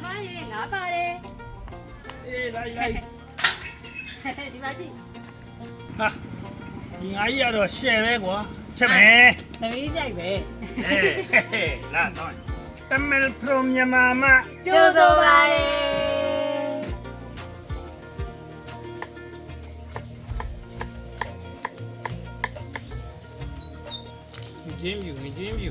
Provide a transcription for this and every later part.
妈耶，俺爸嘞。来来，你妈去。哈，你阿姨要谢呗我，吃没？那没晒呗。哎嘿嘿，来来，咱们普通妈妈，就走吧嘞。没见没。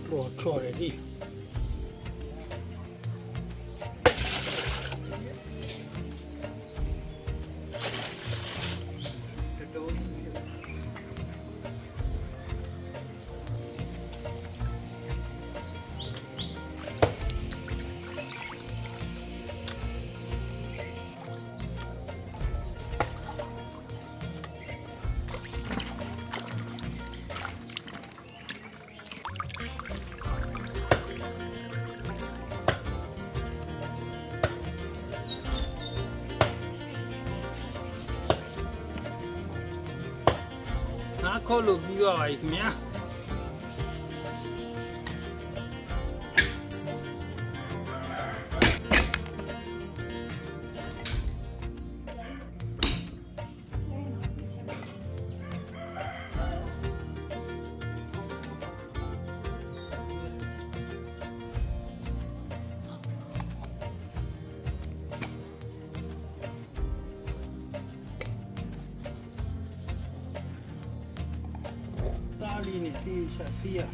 多错的地。拿口路比较外面。你地下水啊！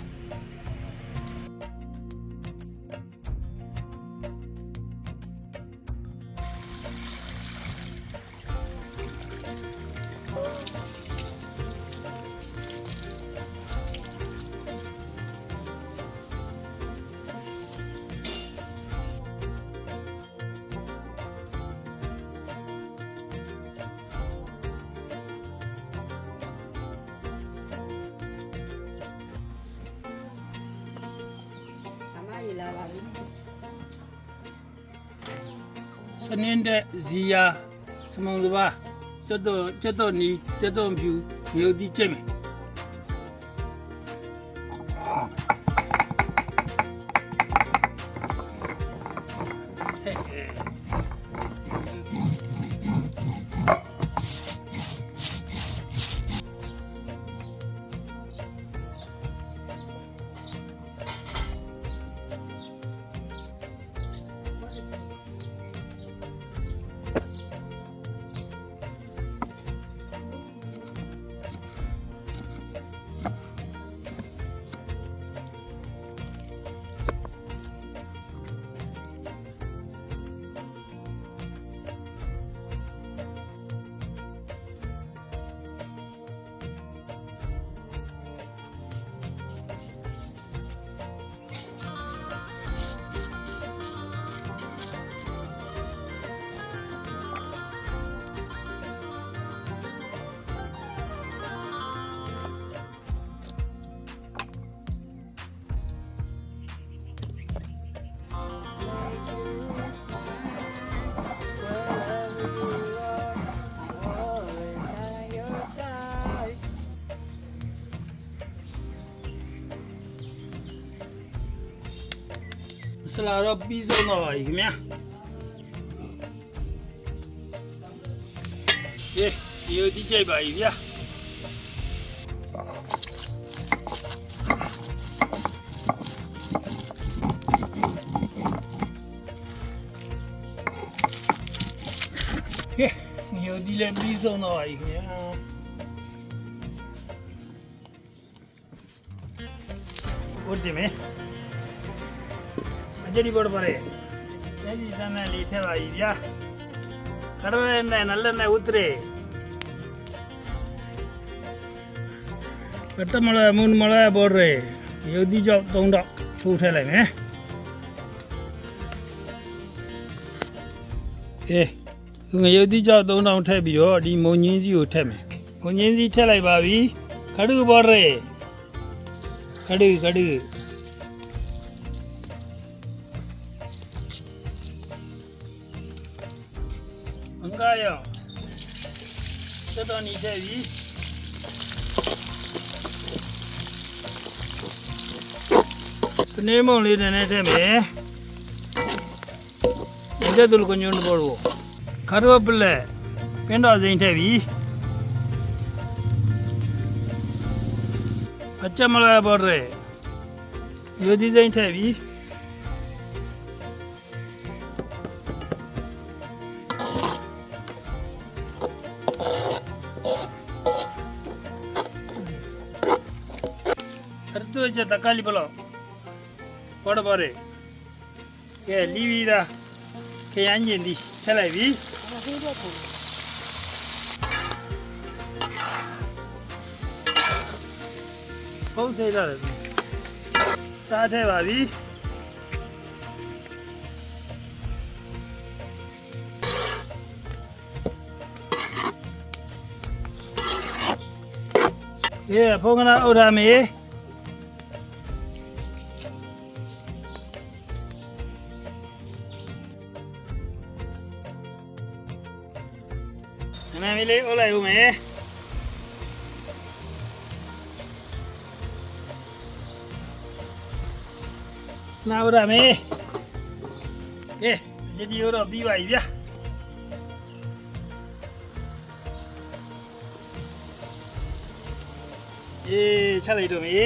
စနင်းတဲ့ဇီယာစမုံစပါကျွတ်တော့နီကျွတ်တော့ဖြူမြို့တိကျက်မယ်ဆလာတော့ပြီးဆုံးတော့ပါပြီခင်ဗျာဒီဒီကြိုက်ပါပြီဗျာ မျိုးဒီလည်းပြီးဆုံးတော့ပြီခင်ဗျာဟုတ်တယ်မေအကြည့်ပေါ်ပါတယ်အဲဒီတန်းနဲ့လေးထည့်ပါပြီဗျာခရမဲနဲ့နလနဲ့ဥတရေပတမလာမွန်မလာပေါ်ရဲရုပ်ဒီကြောက်3တော့ထိုးထည့်လိုက်မယ်ငရုတ်တိကြောက်3000ထည့်ပြီးတော့ဒီမုံညင်းစီကိုထည့်မယ်မုံညင်းစီထည့်လိုက်ပါပြီခಡುပေါ်ရဲခಡುအင်္ဂါယောသက်တော်နီထည့်ပြီးကနေမုံလေးနဲ့ထည့်မယ်ဒီကတူကညွန်းပေါ်ကိုခါတော့ပလက်ပင်းတော်စိန်ထည့်ပြီးအချက်မလာပေါ်ရဲယူဒီစိန်ထည့်ပြီးအဲ့တော့ချက်တကာလီပလောပေါ်ပေါ်ရဲကဲလီဗီဒါခရမ်းကျင်ဒီထည့်လိုက်ပြီပုံးသေးတယ်စားထည့်ပါပြီဖုန်းကနာအုတ်ထားမေနာမည်လေးအုပ်လိုက်ဦးမယ်နာဦးရမယ်ဒီဒီရောပြီးပါပြီဗျာချက်လိုက်တော့မေ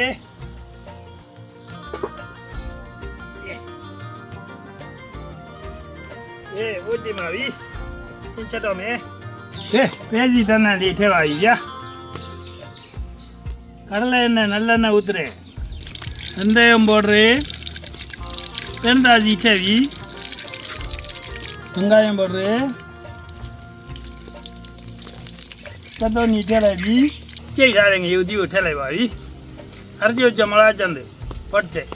ဝတ်တင်ပါပြီသင်ချက်တော့မယ်ပဲစီတန်းတန်းလေးထည့်ပါပြီဗျာကရလဲနဲ့နလနဲ့ဥတရေအန်ဒေမ်ဘော်ရေပန်ဒါစီထည့်ပြီငငါယံဘော်ရေသက်တော်နီထည့်လိုက်ပြီကြိတ်ထားတဲ့ငရုတ်သီးကိုထည့်လိုက်ပါပြီအရကျိုဂျမလာကျန်တယ်ပတ်တယ်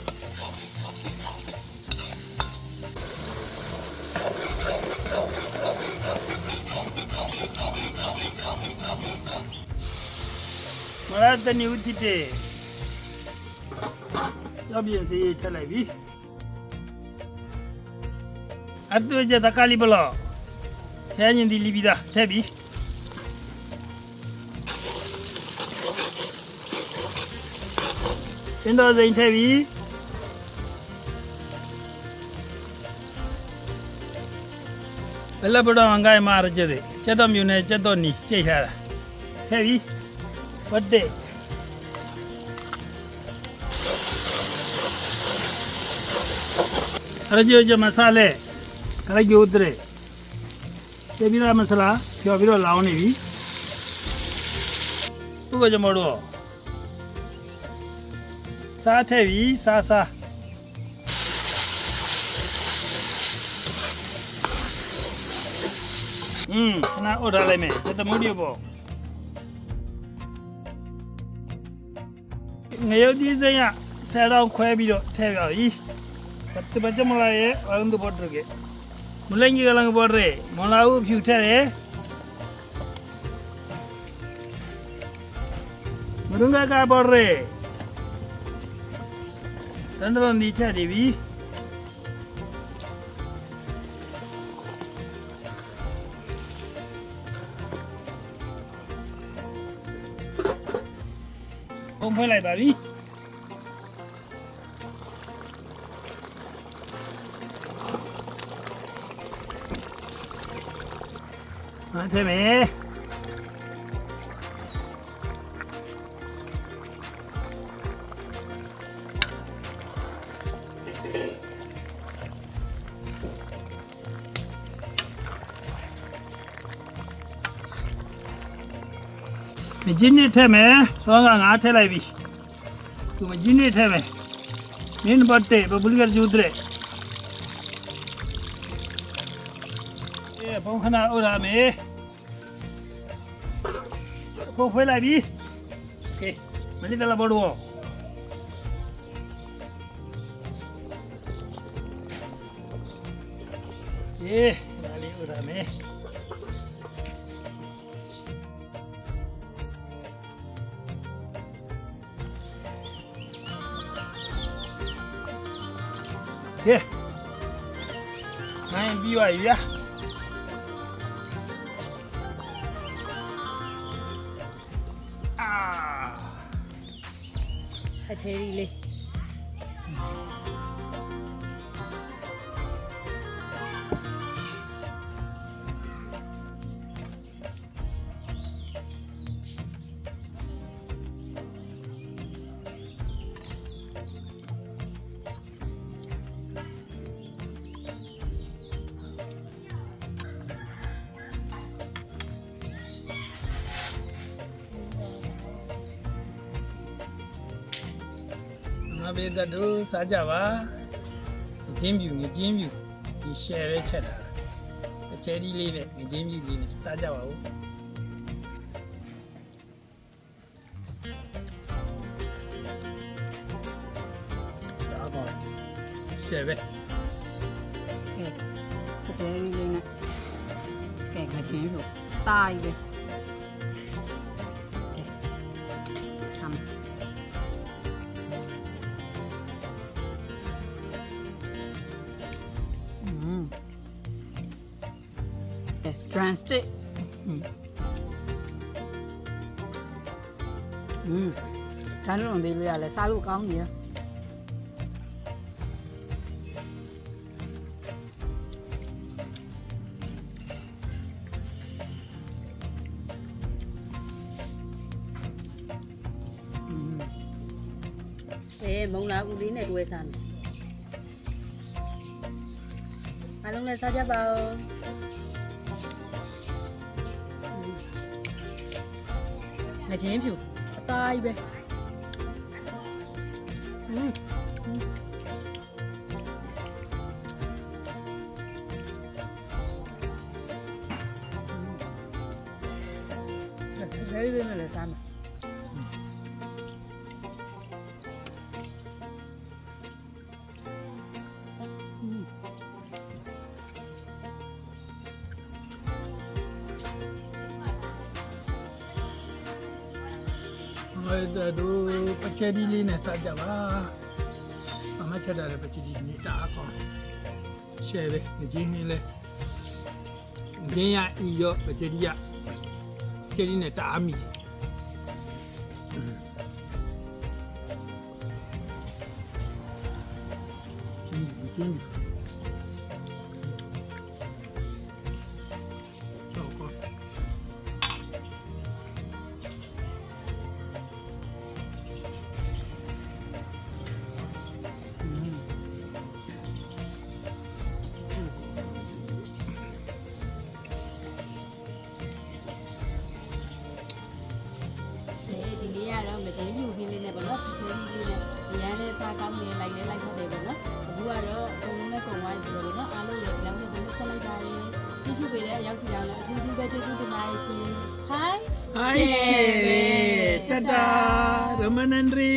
မလာတနီဦးတီတေရောက်ပြန်စီထည့်လိုက်ပြီအတူကျတကာလီဘလောထဲရင်ဒီလီဘီဒါထည့်ပြီစင်တော်စိန်ထည့်ပြီဘယ်လဘတော်အင်္ဂိုင်းမာရကျတဲ့ကျက်တော်မြူနဲ့ကျက်တော်နီကြိတ်ထားတာထည့်ပြီပတ်တဲ့အရကျိုဂျမဆာလေခရကျိုတရေကျေပြီးသားမဆလာဖြော်ပြီးတော့လောင်းနေပြီဘုကကြမတော့စားထည့်ပြီစားခဏအုတ်ထားလိုက်မယ်တမုတ်ရပေါ့ငရုတ်ဒီစရဆယ်တော့ခွဲပြီးတော့ထည့်ပြပြီပတ်ပတ်ကြမလာရဲ့အုံးတို့ပေါ်တယ်မလင်းကြီးကလည်းပေါ်တယ်မလာဘူးဖြူထည့်တယ်မရုံးကပေါ်တယ်တန်တော်ဒီထက်ဒီပြီဘုံဖွင့်လိုက်ပါပြီအားထဲမယ် ဂျင်းနဲ့ထည့်မယ်စောကငါထည့်လိုက်ပြီသူမဂျင်းနဲ့ထည့်မယ်မင်းဘတ်တေပပူလီကကျူတဲ့ဘုံခဏဥရမယ်ဖိုးဖွေးလိုက်ပြီโอเคမလေးတလာဘောတော့ဒါလေးဥရမယ်ကဲနိုင်ပြီးပါပြီဗျာအချေရီလေးမဘေးတို့စားကြပါငင်းပြူဒီရှယ်ပဲချက်တာအချဲဒီလေးနဲ့ငင်းပြူလေးနဲ့စားကြပါဦးဒါပါရှယ်ပဲကဲအချေရီလေးနဲ့ကဲငါချင်းလို့တားကြီးပဲကဲဆမ်းdrumstick ဒါလုံးသေးလေးရလဲစားလို့ကောင်းနေရမုံလာဦးလေးနဲ့တွဲစားမယ်အားလုံးလည်းစားကြပါဦးငချင်းဖြူအသားကြီးပဲvery good နဲ့စားမှာတို့ပချဲဒီလေးနဲ့စားကြပါအမချက်တာလည်းပချဲဒီနဲ့တာအကောင်ရှယ်ပဲငင်းဟင်းလဲငင်းရဤရောပချဲဒီနဲ့တာအမီကျင်းဒီလေးကတော့မချင်းဖြူခင်းလေးနဲ့ပေါ့နော်ချဲရီလေးနဲ့ဒီရန်လေးစားကောင်းနေလိုက်ဖို့တယ်ပေါ့နော်အခုကတော့အကုန်လုံးနဲ့ကုန်ဝိုင်းဆိုတော့နော်အားလုံးလည်းဒီလောက်နဲ့ဒီလိုဆက်လိုက်ပါလေကျေးဇူးပေးတဲ့အရောက်စီအောင်လည်းအထူးပဲကျေးဇူးတင်ပါတယ်ရှင် Hi Hi share tata Ramanandri